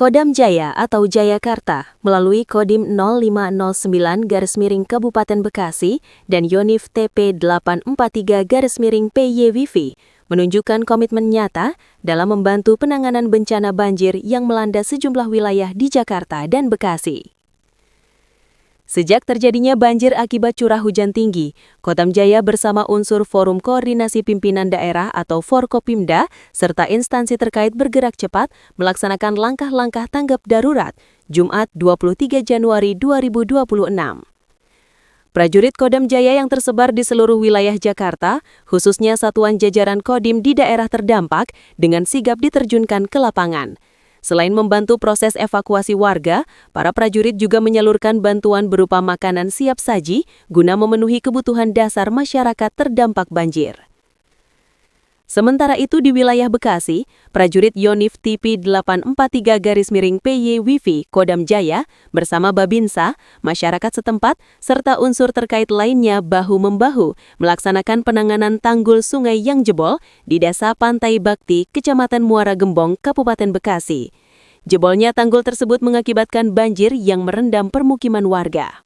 Kodam Jaya atau Jayakarta melalui Kodim 0509 Kabupaten Bekasi dan Yonif TP 843 PYWV menunjukkan komitmen nyata dalam membantu penanganan bencana banjir yang melanda sejumlah wilayah di Jakarta dan Bekasi. Sejak terjadinya banjir akibat curah hujan tinggi, Kodam Jaya bersama unsur Forum Koordinasi Pimpinan Daerah atau Forkopimda serta instansi terkait bergerak cepat melaksanakan langkah-langkah tanggap darurat Jumat 23 Januari 2026. Prajurit Kodam Jaya yang tersebar di seluruh wilayah Jakarta, khususnya satuan jajaran Kodim di daerah terdampak, dengan sigap diterjunkan ke lapangan. Selain membantu proses evakuasi warga, para prajurit juga menyalurkan bantuan berupa makanan siap saji guna memenuhi kebutuhan dasar masyarakat terdampak banjir. Sementara itu di wilayah Bekasi, prajurit Yonif TP 843 PYWV Kodam Jaya bersama Babinsa, masyarakat setempat, serta unsur terkait lainnya bahu-membahu melaksanakan penanganan tanggul sungai yang jebol di Desa Pantai Bakti, Kecamatan Muara Gembong, Kabupaten Bekasi. Jebolnya tanggul tersebut mengakibatkan banjir yang merendam permukiman warga.